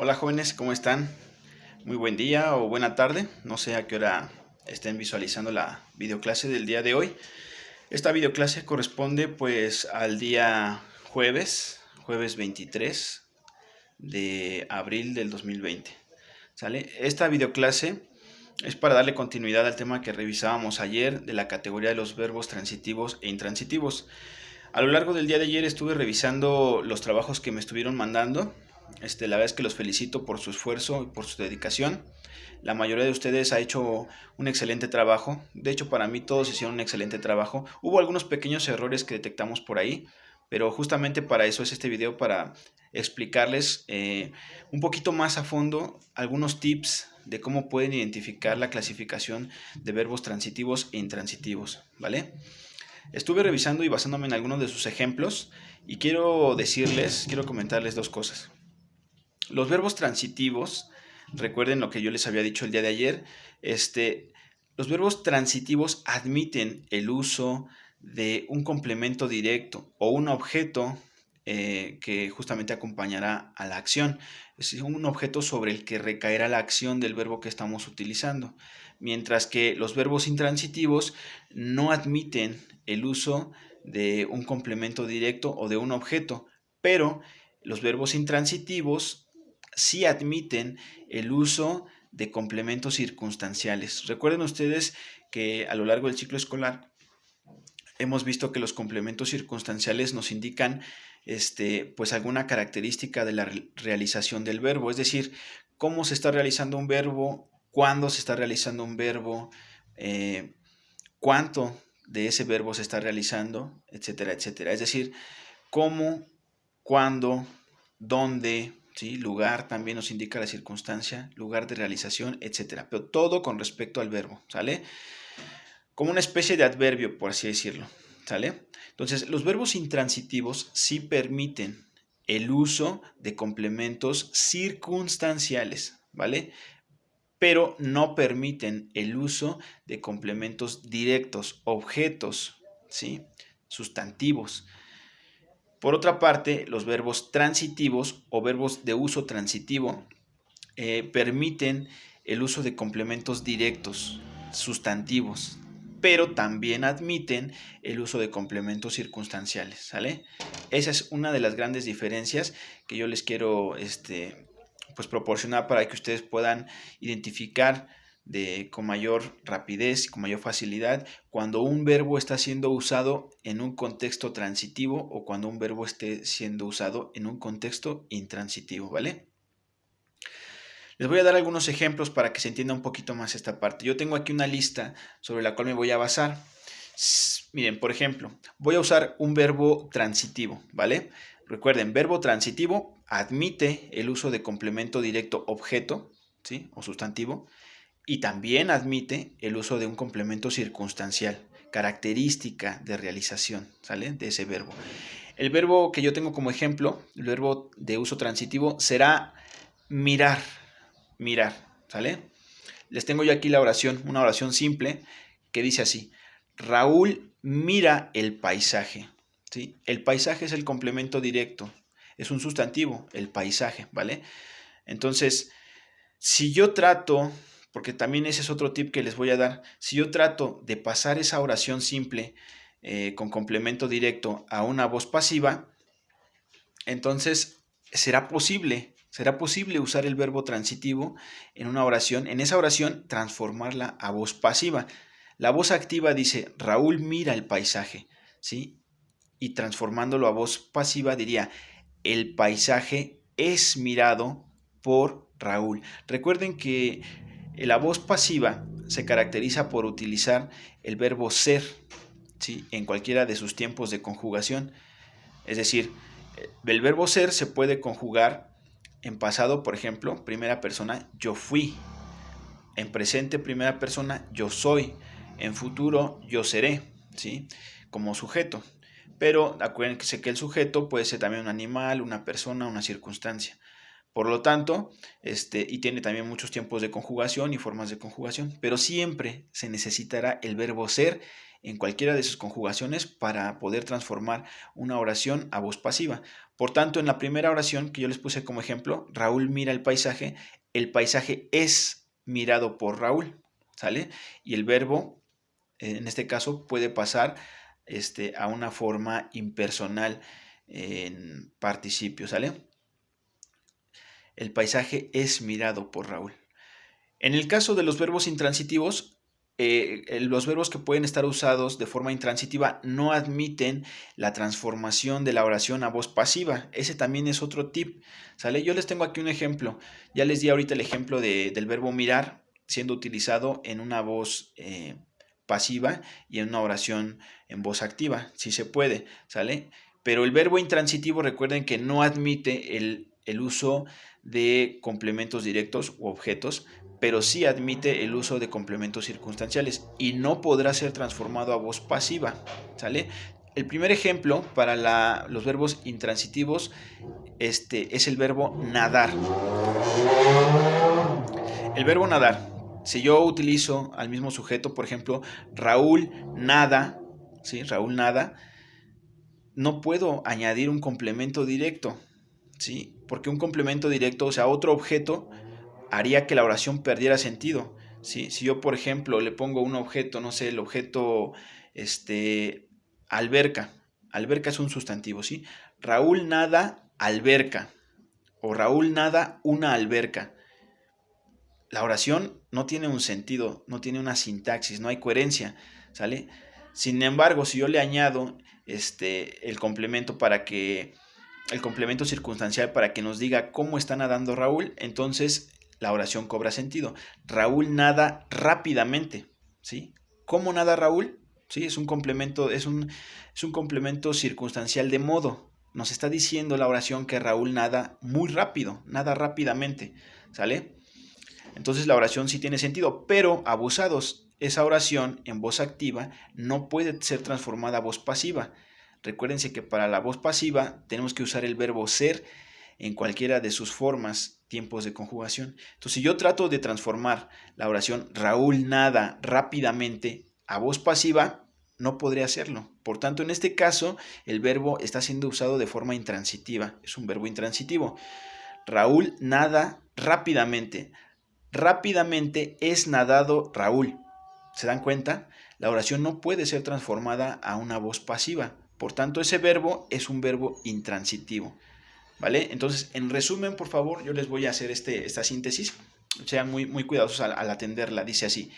Hola jóvenes, ¿cómo están? Muy buen día o buena tarde. No sé a qué hora estén visualizando la videoclase del día de hoy. Esta videoclase corresponde pues al día jueves 23 de abril del 2020. ¿Sale? Esta videoclase es para darle continuidad al tema que revisábamos ayer de la categoría de los verbos transitivos e intransitivos. A lo largo del día de ayer estuve revisando los trabajos que me estuvieron mandando. La verdad es que los felicito por su esfuerzo y por su dedicación. La mayoría de ustedes ha hecho un excelente trabajo. De hecho, para mí todos hicieron un excelente trabajo. Hubo algunos pequeños errores que detectamos por ahí, pero justamente para eso es este video, para explicarles un poquito más a fondo algunos tips de cómo pueden identificar la clasificación de verbos transitivos e intransitivos, ¿vale? Estuve revisando y basándome en algunos de sus ejemplos y quiero comentarles dos cosas. Los verbos transitivos, recuerden lo que yo les había dicho el día de ayer, los verbos transitivos admiten el uso de un complemento directo o un objeto que justamente acompañará a la acción. Es un objeto sobre el que recaerá la acción del verbo que estamos utilizando. Mientras que los verbos intransitivos no admiten el uso de un complemento directo o de un objeto, pero los verbos intransitivos sí admiten el uso de complementos circunstanciales. Recuerden ustedes que a lo largo del ciclo escolar hemos visto que los complementos circunstanciales nos indican pues alguna característica de la realización del verbo, es decir, cómo se está realizando un verbo, cuándo se está realizando un verbo, eh, cuánto de ese verbo se está realizando, etcétera, etcétera. Es decir, cómo, cuándo, dónde, ¿sí? Lugar también nos indica la circunstancia, lugar de realización, etcétera. Pero todo con respecto al verbo, ¿sale? Como una especie de adverbio, por así decirlo, ¿sale? Entonces, los verbos intransitivos sí permiten el uso de complementos circunstanciales, ¿vale? Pero no permiten el uso de complementos directos, objetos, ¿sí? Sustantivos. Por otra parte, los verbos transitivos o verbos de uso transitivo permiten el uso de complementos directos, sustantivos, pero también admiten el uso de complementos circunstanciales, ¿sale? Esa es una de las grandes diferencias que yo les quiero pues proporcionar para que ustedes puedan identificar con mayor rapidez y con mayor facilidad cuando un verbo está siendo usado en un contexto transitivo o cuando un verbo esté siendo usado en un contexto intransitivo, ¿vale? Les voy a dar algunos ejemplos para que se entienda un poquito más esta parte. Yo tengo aquí una lista sobre la cual me voy a basar. Miren, por ejemplo, voy a usar un verbo transitivo, ¿vale? Recuerden, verbo transitivo admite el uso de complemento directo objeto, ¿sí? O sustantivo, y también admite el uso de un complemento circunstancial, característica de realización, ¿sale? De ese verbo. El verbo que yo tengo como ejemplo, el verbo de uso transitivo, será mirar, mirar, ¿sale? Les tengo yo aquí la oración, una oración simple que dice así: Raúl mira el paisaje, ¿sí? El paisaje es el complemento directo, es un sustantivo, el paisaje, ¿vale? Entonces, si yo trato, porque también ese es otro tip que les voy a dar, si yo trato de pasar esa oración simple con complemento directo a una voz pasiva, entonces será posible usar el verbo transitivo en una oración, en esa oración transformarla a voz pasiva. La voz activa dice, Raúl mira el paisaje, ¿sí? Y transformándolo a voz pasiva diría, el paisaje es mirado por Raúl. Recuerden que la voz pasiva se caracteriza por utilizar el verbo ser, ¿sí? En cualquiera de sus tiempos de conjugación. Es decir, el verbo ser se puede conjugar en pasado, por ejemplo, primera persona, yo fui. En presente, primera persona, yo soy. En futuro, yo seré, ¿sí? Como sujeto. Pero acuérdense que el sujeto puede ser también un animal, una persona, una circunstancia. Por lo tanto, y tiene también muchos tiempos de conjugación y formas de conjugación, pero siempre se necesitará el verbo ser en cualquiera de sus conjugaciones para poder transformar una oración a voz pasiva. Por tanto, en la primera oración que yo les puse como ejemplo, Raúl mira el paisaje es mirado por Raúl, ¿sale? Y el verbo, en este caso, puede pasar a una forma impersonal en participio, ¿sale? El paisaje es mirado por Raúl. En el caso de los verbos intransitivos, los verbos que pueden estar usados de forma intransitiva no admiten la transformación de la oración a voz pasiva. Ese también es otro tip, ¿sale? Yo les tengo aquí un ejemplo. Ya les di ahorita el ejemplo del verbo mirar siendo utilizado en una voz pasiva y en una oración en voz activa. Sí se puede, ¿sale? Pero el verbo intransitivo, recuerden que no admite el uso de complementos directos u objetos, pero sí admite el uso de complementos circunstanciales y no podrá ser transformado a voz pasiva, ¿sale? El primer ejemplo para los verbos intransitivos es el verbo nadar. El verbo nadar, si yo utilizo al mismo sujeto, por ejemplo, Raúl nada, ¿sí? Raúl nada, no puedo añadir un complemento directo, ¿sí? Porque un complemento directo, o sea, otro objeto, haría que la oración perdiera sentido, ¿sí? Si yo, por ejemplo, le pongo un objeto, no sé, el objeto, alberca. Alberca es un sustantivo, ¿sí? Raúl nada alberca o Raúl nada una alberca. La oración no tiene un sentido, no tiene una sintaxis, no hay coherencia, ¿sale? Sin embargo, si yo le añado el complemento el complemento circunstancial para que nos diga cómo está nadando Raúl, entonces la oración cobra sentido. Raúl nada rápidamente, ¿sí? ¿Cómo nada Raúl? Sí, es un complemento, es un complemento circunstancial de modo. Nos está diciendo la oración que Raúl nada muy rápido, nada rápidamente, ¿sale? Entonces la oración sí tiene sentido, pero abusados, esa oración en voz activa no puede ser transformada a voz pasiva. Recuérdense que para la voz pasiva tenemos que usar el verbo ser en cualquiera de sus formas, tiempos de conjugación. Entonces, si yo trato de transformar la oración Raúl nada rápidamente a voz pasiva, no podré hacerlo. Por tanto, en este caso, el verbo está siendo usado de forma intransitiva. Es un verbo intransitivo. Raúl nada rápidamente. Rápidamente es nadado Raúl. ¿Se dan cuenta? La oración no puede ser transformada a una voz pasiva. Por tanto, ese verbo es un verbo intransitivo. ¿Vale? Entonces, en resumen, por favor, yo les voy a hacer esta síntesis. Sean muy, muy cuidadosos al atenderla. Dice así: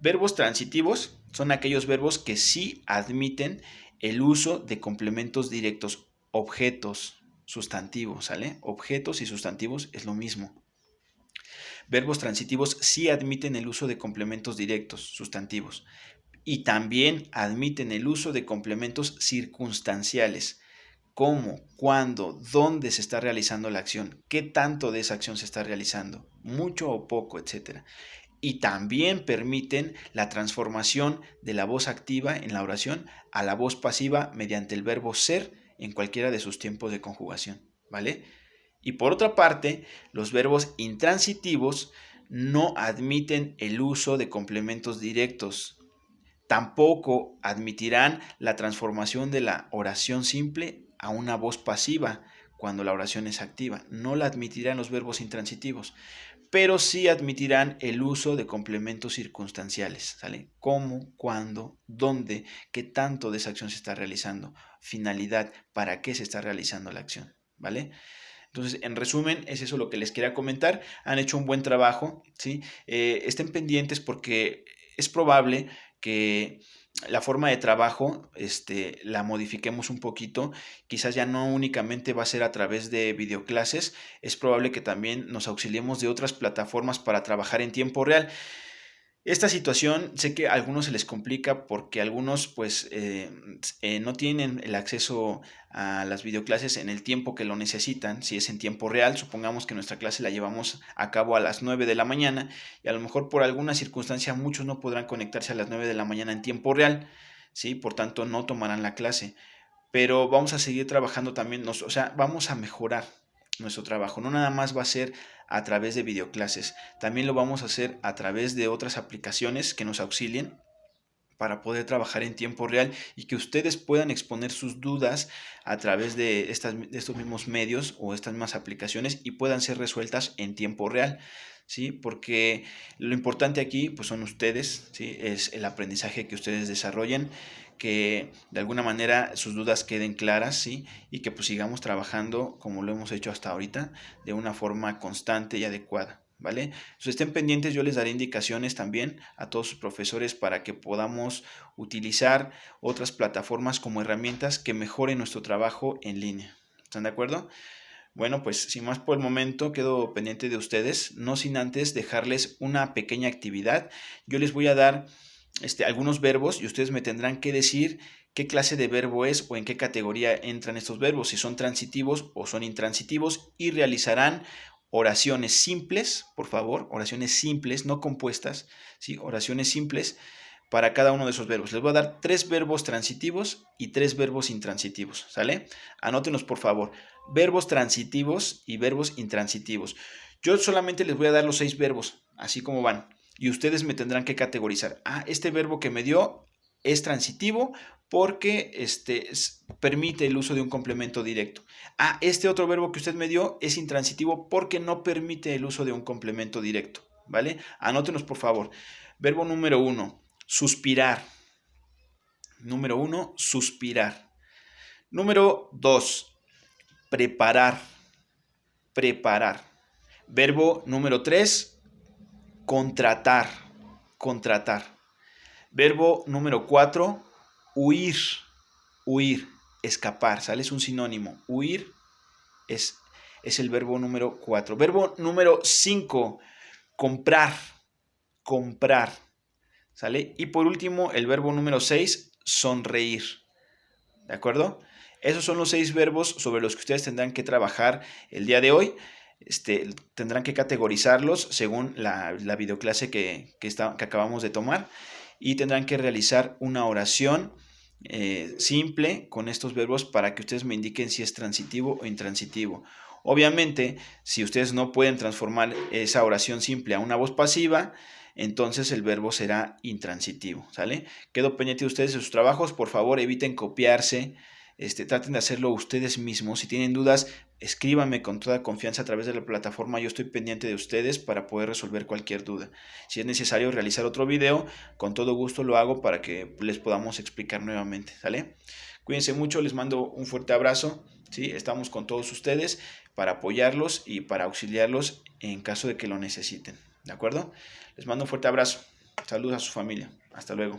verbos transitivos son aquellos verbos que sí admiten el uso de complementos directos, objetos, sustantivos, ¿sale? Objetos y sustantivos es lo mismo. Verbos transitivos sí admiten el uso de complementos directos, sustantivos, y también admiten el uso de complementos circunstanciales. ¿Cómo? ¿Cuándo? ¿Dónde se está realizando la acción? ¿Qué tanto de esa acción se está realizando? ¿Mucho o poco? Etcétera. Y también permiten la transformación de la voz activa en la oración a la voz pasiva mediante el verbo ser en cualquiera de sus tiempos de conjugación, ¿vale? Y por otra parte, los verbos intransitivos no admiten el uso de complementos directos. Tampoco admitirán la transformación de la oración simple a una voz pasiva cuando la oración es activa. No la admitirán los verbos intransitivos, pero sí admitirán el uso de complementos circunstanciales, ¿sale? ¿Cómo, cuándo, dónde, qué tanto de esa acción se está realizando? Finalidad, ¿para qué se está realizando la acción? ¿Vale? Entonces, en resumen, es eso lo que les quería comentar. Han hecho un buen trabajo, ¿sí? Estén pendientes porque es probable que la forma de trabajo la modifiquemos un poquito. Quizás ya no únicamente va a ser a través de videoclases, es probable que también nos auxiliemos de otras plataformas para trabajar en tiempo real. Esta situación sé que a algunos se les complica porque algunos pues no tienen el acceso a las videoclases en el tiempo que lo necesitan. Si es en tiempo real, supongamos que nuestra clase la llevamos a cabo a las 9 de la mañana y a lo mejor por alguna circunstancia muchos no podrán conectarse a las 9 de la mañana en tiempo real, ¿sí? Por tanto no tomarán la clase. Pero vamos a seguir trabajando también, o sea, vamos a mejorar nuestro trabajo. No nada más va a ser a través de videoclases, también lo vamos a hacer a través de otras aplicaciones que nos auxilien para poder trabajar en tiempo real y que ustedes puedan exponer sus dudas a través de estos mismos medios o estas mismas aplicaciones y puedan ser resueltas en tiempo real, ¿sí? Porque lo importante aquí pues son ustedes, ¿sí? Es el aprendizaje que ustedes desarrollen, que de alguna manera sus dudas queden claras, ¿sí? Y que pues sigamos trabajando como lo hemos hecho hasta ahorita de una forma constante y adecuada. ¿Vale? Entonces estén pendientes, yo les daré indicaciones también a todos sus profesores para que podamos utilizar otras plataformas como herramientas que mejoren nuestro trabajo en línea. ¿Están de acuerdo? Bueno, pues sin más por el momento, quedo pendiente de ustedes, no sin antes dejarles una pequeña actividad. Yo les voy a dar algunos verbos y ustedes me tendrán que decir qué clase de verbo es o en qué categoría entran estos verbos, si son transitivos o son intransitivos, y realizarán oraciones simples, por favor, oraciones simples, no compuestas, ¿sí? Oraciones simples para cada uno de esos verbos. Les voy a dar 3 verbos transitivos y 3 verbos intransitivos, ¿sale? Anótenos, por favor, verbos transitivos y verbos intransitivos. Yo solamente les voy a dar los 6 verbos, así como van, y ustedes me tendrán que categorizar. Este verbo que me dio es transitivo porque permite el uso de un complemento directo. Este otro verbo que usted me dio es intransitivo porque no permite el uso de un complemento directo, ¿vale? Anótenos, por favor. Verbo número 1, suspirar. Número 1, suspirar. Número 2, preparar. Preparar. Verbo número 3, contratar. Contratar. Verbo número 4, huir. Huir, escapar, ¿sale? Es un sinónimo. Huir es el verbo número 4. Verbo número 5, comprar. Comprar, ¿sale? Y por último, el verbo número 6, sonreír. ¿De acuerdo? Esos son los 6 verbos sobre los que ustedes tendrán que trabajar el día de hoy. Tendrán que categorizarlos según la videoclase que acabamos de tomar y tendrán que realizar una oración simple con estos verbos para que ustedes me indiquen si es transitivo o intransitivo. Obviamente, si ustedes no pueden transformar esa oración simple a una voz pasiva, entonces el verbo será intransitivo, ¿sale? Quedo pendiente de ustedes de sus trabajos, por favor eviten copiarse, traten de hacerlo ustedes mismos. Si tienen dudas, escríbanme con toda confianza a través de la plataforma, yo estoy pendiente de ustedes para poder resolver cualquier duda. Si es necesario realizar otro video, con todo gusto lo hago para que les podamos explicar nuevamente, ¿sale? Cuídense mucho, les mando un fuerte abrazo, ¿sí? Estamos con todos ustedes para apoyarlos y para auxiliarlos en caso de que lo necesiten, ¿de acuerdo? Les mando un fuerte abrazo, saludos a su familia, hasta luego.